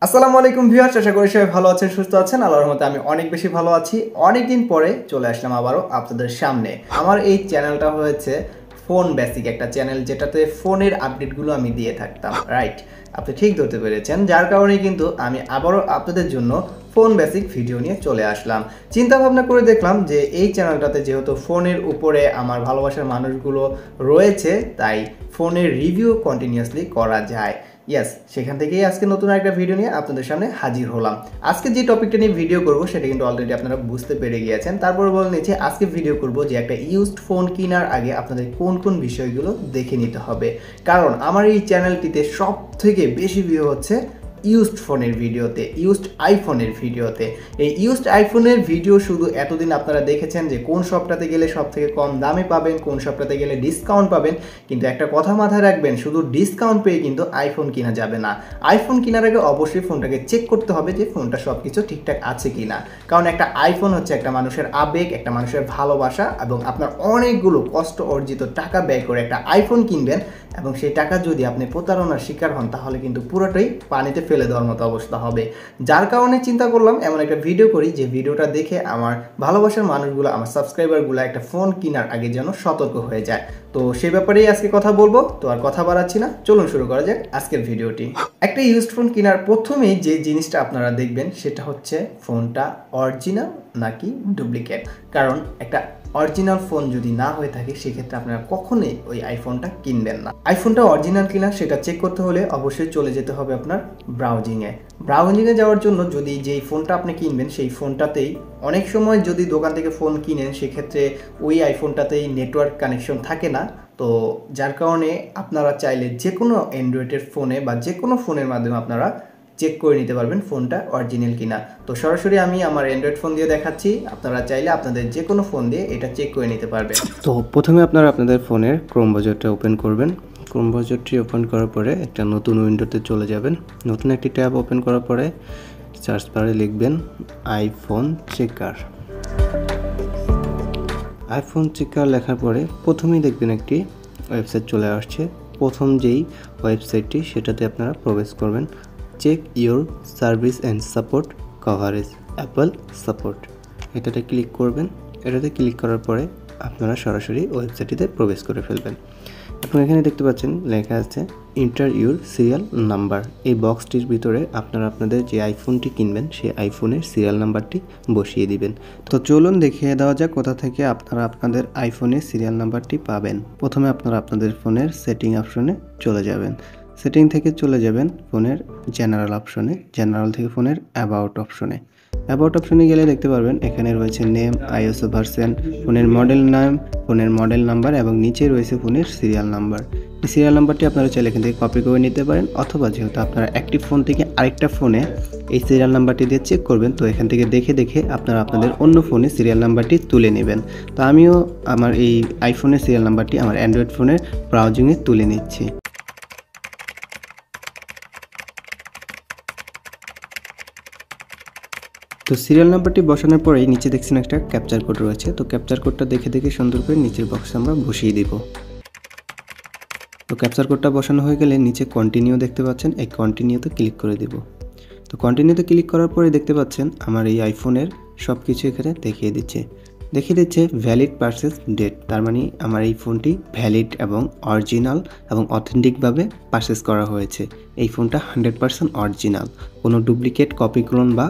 আসসালামু আলাইকুম ভিউয়ার্স, আশা করি সবাই ভালো আছেন, সুস্থ আছেন। আল্লাহর রহমতে আমি অনেক বেশি ভালো আছি। অনেক দিন পরে চলে আসলাম আবারও আপনাদের সামনে। আমার এই চ্যানেলটা হয়েছে ফোন বেসিক একটা চ্যানেল, যেটাতে ফোনের আপডেটগুলো আমি দিয়ে থাকতাম। রাইট, আপনি ঠিক ধরতে পেরেছেন। যার কারণে কিন্তু আমি আবারও আপনাদের জন্য ফোন বেসিক ভিডিও নিয়ে চলে আসলাম। চিন্তা ভাবনা করে দেখলাম যে এই চ্যানেলটাতে যেহেতু ফোনের উপরে আমার ভালোবাসার মানুষগুলো রয়েছে, তাই ফোনের রিভিউ কন্টিনিউয়াসলি করা যায়। ইয়েস, সেখান থেকেই আজকে নতুন একটা ভিডিও নিয়ে আপনাদের সামনে হাজির হলাম। আজকে যে টপিকটা নিয়ে ভিডিও করব সেটা কিন্তু অলরেডি আপনারা বুঝতে পেরে গিয়েছেন। তারপরে বলে নিচ্ছি, আজকে ভিডিও করব যে একটা ইউজড ফোন কেনার আগে আপনাদের কোন কোন বিষয়গুলো দেখে নিতে হবে। কারণ আমার এই চ্যানেলটিতে সব থেকে বেশি ভিউ হচ্ছে ইউজড ফোনের ভিডিওতে, ইউজড আইফোনের ভিডিওতে। এই ইউজড আইফোনের ভিডিও শুধু এতদিন আপনারা দেখেছেন যে কোন শপটাতে গেলে সব থেকে কম দামে পাবেন, কোন শপটাতে গেলে ডিসকাউন্ট পাবেন। কিন্তু একটা কথা মাথায় রাখবেন, শুধু ডিসকাউন্ট পেয়ে কিন্তু আইফোন কেনা যাবে না। আইফোন কেনার আগে অবশ্যই ফোনটাকে চেক করতে হবে যে ফোনটা সব কিছু ঠিকঠাক আছে কি না। কারণ একটা আইফোন হচ্ছে একটা মানুষের আবেগ, একটা মানুষের ভালোবাসা, এবং আপনার অনেকগুলো কষ্ট অর্জিত টাকা ব্যয় করে একটা আইফোন কিনবেন, এবং সেই টাকা যদি আপনি প্রতারণার শিকার হন তাহলে কিন্তু পুরোটাই পানিতে ফেলে দেওয়ার মতো অবস্থা হবে। যার কারণে চিন্তা করলাম এমন একটা ভিডিও করি যে ভিডিওটা দেখে আমার ভালোবাসার মানুষগুলো, আমার সাবস্ক্রাইবারগুলো একটা ফোন কেনার আগে যেন সতর্ক হয়ে যায়। তো সেই ব্যাপারেই আজকে কথা বলবো। তো আর কথা বাড়াচ্ছি না, চলুন শুরু করা যাক আজকের ভিডিওটি। একটা ইউজড ফোন কেনার প্রথমেই যে জিনিসটা আপনারা দেখবেন সেটা হচ্ছে ফোনটা অরিজিনাল নাকি ডুপ্লিকেট। কারণ একটা অরিজিনাল ফোন যদি না হয়ে থাকে সেক্ষেত্রে আপনারা কখনোই ওই আইফোনটা কিনবেন না। আইফোনটা অরিজিনাল কিনা সেটা চেক করতে হলে অবশ্যই চলে যেতে হবে আপনার ব্রাউজিংয়ে যাওয়ার জন্য যদি যেই ফোনটা আপনি কিনবেন সেই ফোনটাতেই অনেক সময় যদি দোকান থেকে ফোন কিনেন সেক্ষেত্রে ওই আইফোনটাতেই নেটওয়ার্ক কানেকশন থাকে না। তো যার কারণে আপনারা চাইলে যে কোনো অ্যান্ড্রয়েডের ফোনে বা যে কোনো ফোনের মাধ্যমে আপনারা চেক করে নিতে পারবেন ফোনটা অরিজিনাল কিনা। তো সরাসরি আমি আমার অ্যান্ড্রয়েড ফোন দিয়ে দেখাচ্ছি, আপনারা চাইলে আপনাদের যে কোনো ফোন দিয়ে এটা চেক করে নিতে পারবেন। তো প্রথমে আপনারা আপনাদের ফোনের ক্রোম ব্রাউজারটা ওপেন করবেন। ক্রোম ব্রাউজারটি ওপেন করার পরে একটা নতুন উইন্ডোতে চলে যাবেন। নতুন একটি ট্যাব ওপেন করার পরে সার্চ বারে লিখবেন আইফোন চেকার। আইফোন চেকার লেখার পরে প্রথমেই দেখবেন একটি ওয়েবসাইট চলে আসছে। প্রথম যেই ওয়েবসাইটটি সেটাতে আপনারা প্রবেশ করবেন। Check your service and support coverage Apple support, এটাতে ক্লিক করবেন। এটাতে ক্লিক করার পরে আপনারা সরাসরি ওয়েবসাইটটিতে প্রবেশ করে ফেলবেন। আপনারা এখানে দেখতে পাচ্ছেন লেখা আছে এন্টার ইউর সিরিয়াল নাম্বার। এই বক্সটির ভিতরে আপনারা আপনাদের যে আইফোনটি কিনবেন সেই আইফোনের সিরিয়াল নাম্বারটি বসিয়ে দিবেন। তো চলুন দেখিয়ে দেওয়া যাক কোথা থেকে আপনারা আপনাদের আইফোনের সিরিয়াল নাম্বারটি পাবেন। প্রথমে আপনারা আপনাদের ফোনের সেটিং অপশনে চলে যাবেন। সেটিং থেকে চলে যাবেন ফোনের জেনারেল অপশনে। জেনারেল থেকে ফোনের অ্যাবাউট অপশনে। অ্যাবাউট অপশনে গেলে দেখতে পারবেন এখানে রয়েছে নেম, আইএসও ভার্সন, ফোনের মডেল নাম, ফোনের মডেল নাম্বার, এবং নিচে রয়েছে ফোনের সিরিয়াল নাম্বার। এই সিরিয়াল নাম্বারটি আপনারা চাইলে এখান থেকে কপি করে নিতে পারেন, অথবা যেহেতু আপনারা একটি ফোন থেকে আরেকটা ফোনে এই সিরিয়াল নাম্বারটি দিয়ে চেক করবেন, তো এখান থেকে দেখে দেখে আপনারা আপনাদের অন্য ফোনে সিরিয়াল নাম্বারটি তুলে নেবেন। তো আমিও আমার এই আইফোনের সিরিয়াল নাম্বারটি আমার অ্যান্ড্রয়েড ফোনের ব্রাউজিংয়ে তুলে নিচ্ছি। তো সিরিয়াল নাম্বারটি বসানোর পরেই নিচে দেখছেন একটা ক্যাপচার কোড রয়েছে। তো ক্যাপচার কোডটা দেখে দেখে সুন্দর করে নিচের বক্সে আমরা বসিয়ে দিব। তো ক্যাপচার কোডটা বসানো হয়ে গেলে নিচে কন্টিনিউ দেখতে পাচ্ছেন, এই কন্টিনিউতে ক্লিক করে দিব। তো কন্টিনিউতে ক্লিক করার পরে দেখতে পাচ্ছেন আমার এই আইফোনের সব কিছু এখানে দেখিয়ে দিচ্ছে ভ্যালিড পারচেজ ডেট। তার মানে আমার এই ফোনটি ভ্যালিড এবং অরিজিনাল এবং অথেন্টিকভাবে পারচেজ করা হয়েছে। এই ফোনটা 100% অরিজিনাল, কোনো ডুপ্লিকেট, কপি ক্লোন বা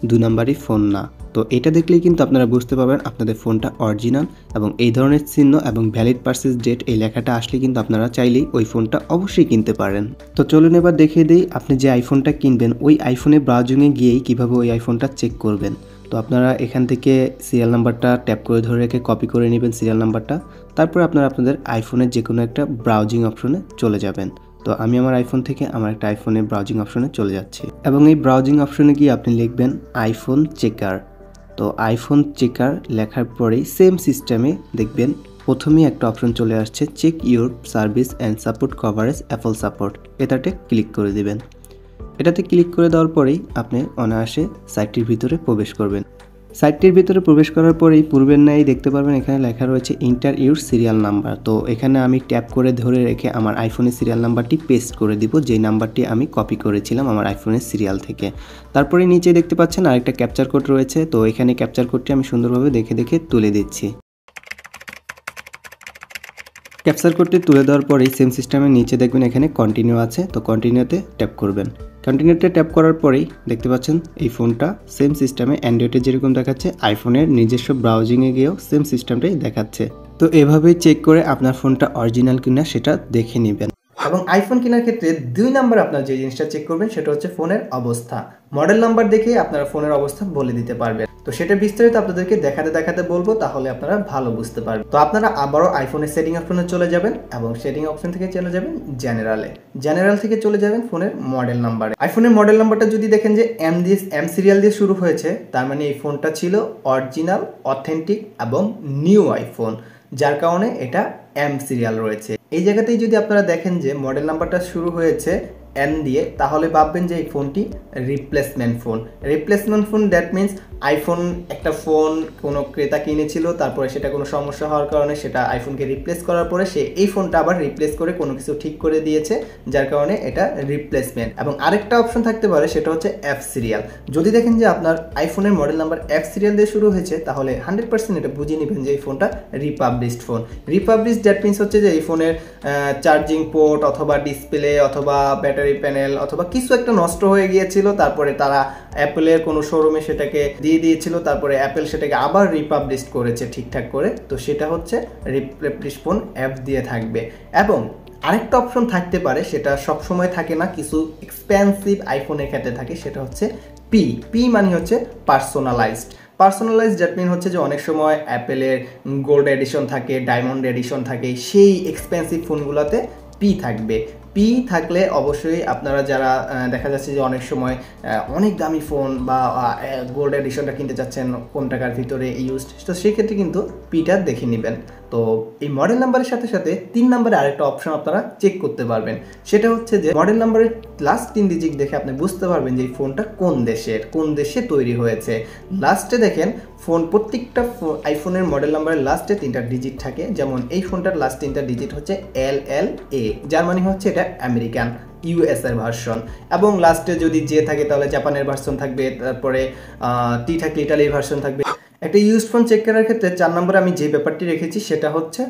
2 নাম্বারই ফোন না। তো এটা দেখলেই কিন্তু আপনারা বুঝতে পারবেন আপনাদের ফোনটা অরিজিনাল, এবং এই ধরনের চিহ্ন এবং ভ্যালিড পারচেজ ডেট এই লেখাটা আসলে কিন্তু আপনারা চাইলেই ওই ফোনটা অবশ্যই কিনতে পারেন। তো চলুন এবার দেখিয়ে দিই আপনি যে আইফোনটা কিনবেন ওই আইফোনে ব্রাউজিংয়ে গিয়েই কীভাবে ওই আইফোনটা চেক করবেন। তো আপনারা এখান থেকে সিরিয়াল নাম্বারটা ট্যাপ করে ধরে রেখে কপি করে নেবেন সিরিয়াল নাম্বারটা। তারপর আপনারা আপনাদের আইফোনের যে কোনো একটা ব্রাউজিং অপশনে চলে যাবেন। তো আমি আমার আইফোন থেকে আমার একটা আইফোনের ব্রাউজিং অপশনে চলে যাচ্ছি, এবং এই ব্রাউজিং অপশনে গিয়ে আপনি লিখবেন আইফোন চেকার। তো আইফোন চেকার লেখার পরেই সেম সিস্টেমে দেখবেন প্রথমেই একটা অপশন চলে আসছে check your service and support coverage Apple support. এটাতে ক্লিক করে দিবেন। এটাতে ক্লিক করে দেওয়ার পরেই আপনি অনায়াসে সাইটটির ভিতরে প্রবেশ করবেন। সাইটটির ভিতরে প্রবেশ করার পরেই পূর্বের ন্যায় দেখতে পারবেন এখানে লেখা রয়েছে ইন্টার ইউর সিরিয়াল নাম্বার। তো এখানে আমি ট্যাপ করে ধরে রেখে আমার আইফোনের সিরিয়াল নাম্বারটি পেস্ট করে দিব, যেই নাম্বারটি আমি কপি করেছিলাম আমার আইফোনের সিরিয়াল থেকে। তারপরে নিচে দেখতে পাচ্ছেন আরেকটা ক্যাপচার কোড রয়েছে, তো এখানে ক্যাপচার কোডটি আমি সুন্দরভাবে দেখে দেখে তুলে দিচ্ছি। ক্যাপচার কোডটি তুলে দেওয়ার পরেই সেম সিস্টেমের নিচে দেখবেন এখানে কন্টিনিউ আছে, তো কন্টিনিউতে ট্যাপ করবেন। কন্টিনিউতে ট্যাপ করার পরেই দেখতে পাচ্ছেন এই ফোনটা সেম সিস্টেমে অ্যান্ড্রয়েডে যেরকম দেখাচ্ছে আইফোনের নিজস্ব ব্রাউজিংয়ে গিয়েও সেম সিস্টেমটাই দেখাচ্ছে। তো এভাবেই চেক করে আপনার ফোনটা অরিজিনাল কিনা সেটা দেখে নেবেন। এবং আইফোন কেনার ক্ষেত্রে 2 নাম্বার আপনার যে জিনিসটা চেক করবেন সেটা হচ্ছে ফোনের অবস্থা। মডেল নাম্বার দেখে আপনারা ফোনের অবস্থা বলে দিতে পারবেন। তো সেটা বিস্তারিত আপনাদেরকে দেখাতে বলবো, তাহলে আপনারা ভালো বুঝতে পারবেন। তো আপনারা আবারও আইফোনের সেটিং অপশনে চলে যাবেন এবং সেটিং অপশন থেকে চলে যাবেন জেনারেল থেকে চলে যাবেন ফোনের মডেল নাম্বারে। আইফোনের মডেল নাম্বারটা যদি দেখেন যে এম সিরিয়াল দিয়ে শুরু হয়েছে, তার মানে এই ফোনটা ছিল অরিজিনাল, অথেন্টিক এবং নিউ আইফোন, যার কারণে এটা এম সিরিয়াল রয়েছে। এই জায়গাতেই যদি আপনারা দেখেন যে মডেল নাম্বারটা শুরু হয়েছে এন দিয়ে, তাহলে ভাববেন যে এই ফোনটি replacement phone. That means iPhone একটা ফোন কোনো ক্রেতা কিনেছিল, তারপরে সেটা কোনো সমস্যা হওয়ার কারণে সেটা আইফোনকে রিপ্লেস করার পরে সে এই ফোনটা আবার রিপ্লেস করে কোনো কিছু ঠিক করে দিয়েছে, যার কারণে এটা রিপ্লেসমেন্ট। এবং আরেকটা অপশন থাকতে পারে সেটা হচ্ছে এফ সিরিয়াল। যদি দেখেন যে আপনার আইফোনের মডেল নাম্বার এফ সিরিয়াল দিয়ে শুরু হয়েছে, তাহলে 100% এটা বুঝে নেবেন যে এই ফোনটা রিপাবলিশড ফোন। দ্যাট মিনস হচ্ছে যে এই ফোনের চার্জিং পোর্ট অথবা ডিসপ্লে অথবা ব্যাটারি প্যানেল অথবা কিছু একটা নষ্ট হয়ে গিয়েছিল, তারপরে তারা অ্যাপেলের কোনো শোরুমে সেটাকে দিয়ে দিয়েছিল, তারপরে অ্যাপেল সেটাকে আবার রিপাবলিশ করেছে ঠিকঠাক করে। তো সেটা হচ্ছে রিপাবলিশ ফোন অ্যাপ দিয়ে থাকবে। এবং আরেকটা অপশন থাকতে পারে, সেটা সবসময় থাকে না, কিছু এক্সপেন্সিভ আইফোনের ক্ষেত্রে থাকে, সেটা হচ্ছে পি মানে হচ্ছে পার্সোনালাইজড। দ্যাট মিন হচ্ছে যে অনেক সময় অ্যাপেলের গোল্ড এডিশন থাকে, ডায়মন্ড এডিশন থাকে, সেই এক্সপেন্সিভ ফোনগুলোতে পি থাকবে। পি থাকলে অবশ্যই আপনারা যারা দেখা যাচ্ছে যে অনেক সময় অনেক দামি ফোন বা গোল্ড এডিশনটা কিনতে চাচ্ছেন কম টাকার ভিতরে ইউজড, তো সেক্ষেত্রে কিন্তু পিটা দেখে নেবেন। তো এই মডেল নাম্বারের সাথে সাথে 3 নাম্বারে আরেকটা অপশন আপনারা চেক করতে পারবেন, সেটা হচ্ছে যে মডেল নাম্বারের লাস্ট 3 ডিজিট দেখে আপনি বুঝতে পারবেন যে এই ফোনটা কোন দেশে তৈরি হয়েছে। লাস্টে দেখেন প্রত্যেকটা আইফোনের মডেল নাম্বারের লাস্টে 3টা ডিজিট থাকে, যেমন এই ফোনটার লাস্ট 3টা ডিজিট হচ্ছে LLA, যার মানে হচ্ছে এটা আমেরিকান ইউএস এর ভার্সন। এবং লাস্টে যদি জে থাকে তাহলে জাপানের ভার্সন থাকবে, তারপরে টি থাকলে ইটালির ভার্সন থাকবে। একটা ইউজড ফোন চেক করার ক্ষেত্রে 4 নম্বরে আমি যে ব্যাপারটি রেখেছি সেটা হচ্ছে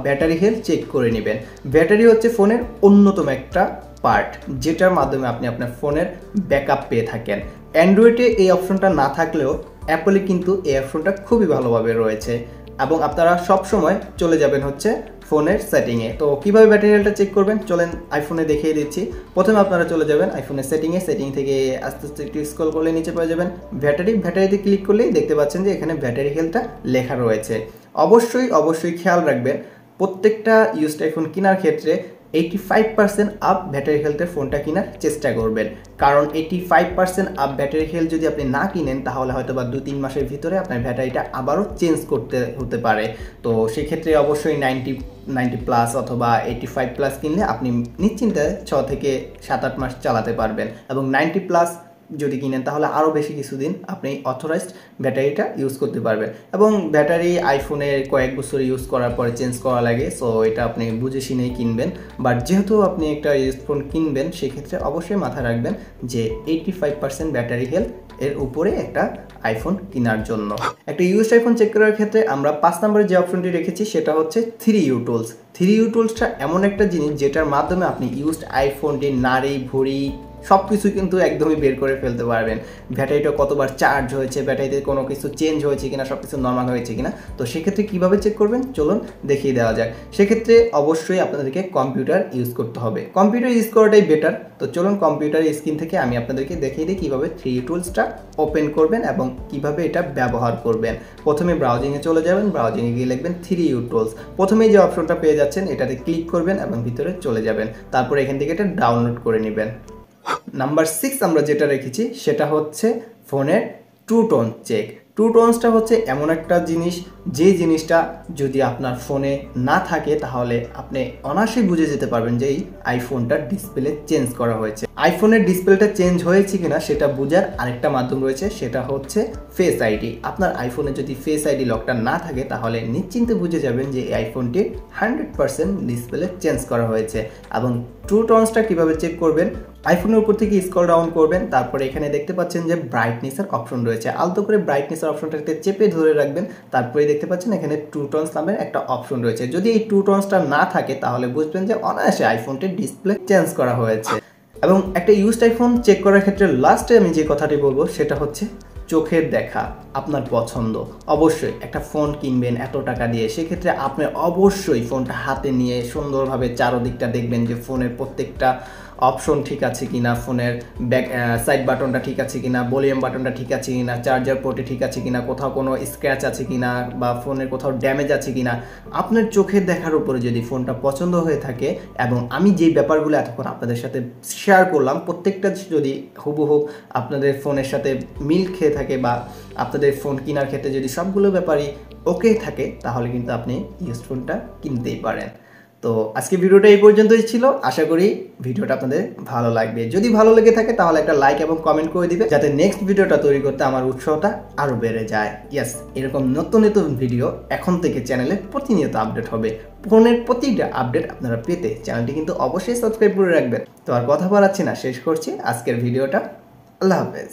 ব্যাটারি হেলথ চেক করে নেবেন। ব্যাটারি হচ্ছে ফোনের অন্যতম একটা পার্ট, যেটার মাধ্যমে আপনি আপনার ফোনের ব্যাকআপ পেয়ে থাকেন। অ্যান্ড্রয়েডে এই অপশনটা না থাকলেও অ্যাপলে কিন্তু এই অপশনটা খুবই ভালোভাবে রয়েছে। এবং আপনারা সব সময় চলে যাবেন হচ্ছে ফোনের সেটিংয়ে। তো কীভাবে ব্যাটারি হেলথটা চেক করবেন চলেন আইফোনে দেখিয়ে দিচ্ছি। প্রথমে আপনারা চলে যাবেন আইফোনের সেটিং থেকে আস্তে আস্তে একটু স্ক্রল করলে নিচে পেয়ে যাবেন ব্যাটারিতে ক্লিক করলেই দেখতে পাচ্ছেন যে এখানে ব্যাটারি হেলথটা লেখা রয়েছে। অবশ্যই খেয়াল রাখবেন, প্রত্যেকটা ইউজড আইফোন কেনার ক্ষেত্রে 85% আপ ব্যাটারি হেলথের ফোনটা কেনার চেষ্টা করবেন, কারণ 85% আপ ব্যাটারি হেলথ যদি আপনি না কিনেন তাহলে হয়তো বা 2-3 মাসের ভিতরে আপনার ব্যাটারিটা আবারও চেঞ্জ করতে হতে পারে। তো সেক্ষেত্রে অবশ্যই 90 প্লাস অথবা 85 প্লাস কিনলে আপনি নিশ্চিন্তে 6 থেকে 7-8 মাস চালাতে পারবেন। এবং 90 প্লাস যদি কিনেন তাহলে আরও বেশি কিছুদিন আপনি অথরাইজড ব্যাটারিটা ইউজ করতে পারবেন। এবং ব্যাটারি আইফোনের কয়েক বছর ইউজ করার পরে চেঞ্জ করা লাগে, সো এটা আপনি বুঝে শুনেই কিনবেন। বাট যেহেতু আপনি একটা ইউজ ফোন কিনবেন সেক্ষেত্রে অবশ্যই মাথায় রাখবেন যে 85% ব্যাটারি হেলথ এর উপরে একটা আইফোন কেনার জন্য। একটা ইউজড আইফোন চেক করার ক্ষেত্রে আমরা 5 নম্বরে যে অপশনটি রেখেছি সেটা হচ্ছে 3U টুলস। 3U টুলসটা এমন একটা জিনিস যেটার মাধ্যমে আপনি ইউজড আইফোনটির নাড়ি ভুঁড়ি সব কিছু কিন্তু একদমই বের করে ফেলতে পারবেন। ব্যাটারিটা কতবার চার্জ হয়েছে, ব্যাটারিতে কোনো কিছু চেঞ্জ হয়েছে কিনা, সব কিছু নর্মাল হয়েছে কিনা। তো সেক্ষেত্রে কীভাবে চেক করবেন চলুন দেখিয়ে দেওয়া যাক। সেক্ষেত্রে অবশ্যই আপনাদেরকে কম্পিউটার ইউজ করতে হবে, কম্পিউটার ইউজ করাটাই বেটার। তো চলুন কম্পিউটার স্ক্রিন থেকে আমি আপনাদেরকে দেখিয়ে দিই কীভাবে 3U টুলসটা ওপেন করবেন এবং কিভাবে এটা ব্যবহার করবেন। প্রথমে ব্রাউজিংয়ে চলে যাবেন, ব্রাউজিংয়ে গিয়ে লিখবেন 3U টুলস। প্রথমেই যে অপশনটা পেয়ে যাচ্ছেন এটাতে ক্লিক করবেন এবং ভিতরে চলে যাবেন, তারপরে এখান থেকে এটা ডাউনলোড করে নেবেন। নাম্বার 6 আমরা যেটা রেখেছি সেটা হচ্ছে ফোনের ট্রু টোন চেক। ট্রু টোনসটা হচ্ছে এমন একটা জিনিস, যে জিনিসটা যদি আপনার ফোনে না থাকে তাহলে আপনি অনায়াসেই বুঝে যেতে পারবেন যে এই আইফোনটার ডিসপ্লে চেঞ্জ করা হয়েছে। আইফোনের ডিসপ্লেটা চেঞ্জ হয়েছে কিনা সেটা বোঝার আরেকটা মাধ্যম রয়েছে, সেটা হচ্ছে ফেস আইডি। আপনার আইফোনে যদি ফেস আইডি লকটা না থাকে তাহলে নিশ্চিন্তে বুঝে যাবেন যে এই আইফোনটি 100% ডিসপ্লে চেঞ্জ করা হয়েছে। এবং ট্রু টোনসটা কীভাবে চেক করবেন, আইফোনের উপর থেকে স্ক্রল ডাউন করবেন, তারপরে এখানে দেখতে পাচ্ছেন যে ব্রাইটনেসের অপশন রয়েছে, আলতো করে ব্রাইটনেসের অপশনটাতে চেপে ধরে রাখবেন। তারপরে দেখতে পাচ্ছেন এখানে ট্রু টোনস নামের একটা অপশন রয়েছে। যদি এই ট্রু টোনসটা না থাকে তাহলে বুঝবেন যে অনায়াসে আইফোনটির ডিসপ্লে চেঞ্জ করা হয়েছে। এবং একটা ইউজড আইফোন চেক করার ক্ষেত্রে লাস্টে আমি যে কথাটি বলবো সেটা হচ্ছে চোখের দেখা, আপনার পছন্দ। অবশ্যই একটা ফোন কিনবেন এত টাকা দিয়ে, সেক্ষেত্রে আপনি অবশ্যই ফোনটা হাতে নিয়ে সুন্দরভাবে চারদিকটা দেখবেন যে ফোনের প্রত্যেকটা অপশন ঠিক আছে কিনা, ফোনের ব্যাক সাইড বাটনটা ঠিক আছে কিনা, ভলিউম বাটনটা ঠিক আছে কিনা, চার্জার পোর্টে ঠিক আছে কিনা, কোথাও কোনো স্ক্র্যাচ আছে কিনা বা ফোনের কোথাও ড্যামেজ আছে কিনা। আপনার চোখের দেখার উপরে যদি ফোনটা পছন্দ হয়ে থাকে এবং আমি যেই ব্যাপারগুলো এতক্ষণ আপনাদের সাথে শেয়ার করলাম প্রত্যেকটা যদি হুবহু আপনাদের ফোনের সাথে মিল খেয়ে থাকে বা আপনাদের ফোন কেনার ক্ষেত্রে যদি সবগুলো ব্যাপারই ওকে থাকে তাহলে কিন্তু আপনি ইউজড ফোনটা কিনতেই পারেন। তো আজকে ভিডিওটা এই পর্যন্তই ছিল, আশা করি ভিডিওটা আপনাদের ভালো লাগবে। যদি ভালো লেগে থাকে তাহলে একটা লাইক এবং কমেন্ট করে দিবে, যাতে নেক্সট ভিডিওটা তৈরি করতে আমার উৎসাহটা আরও বেড়ে যায়। ইয়েস, এরকম নতুন নতুন ভিডিও এখন থেকে চ্যানেলে প্রতিনিয়ত আপডেট হবে। ফোনের প্রতিটা আপডেট আপনারা পেতে চ্যানেলটি কিন্তু অবশ্যই সাবস্ক্রাইব করে রাখবেন। তো আর কথা বাড়াচ্ছি না, শেষ করছি আজকের ভিডিওটা। আল্লাহ হাফেজ।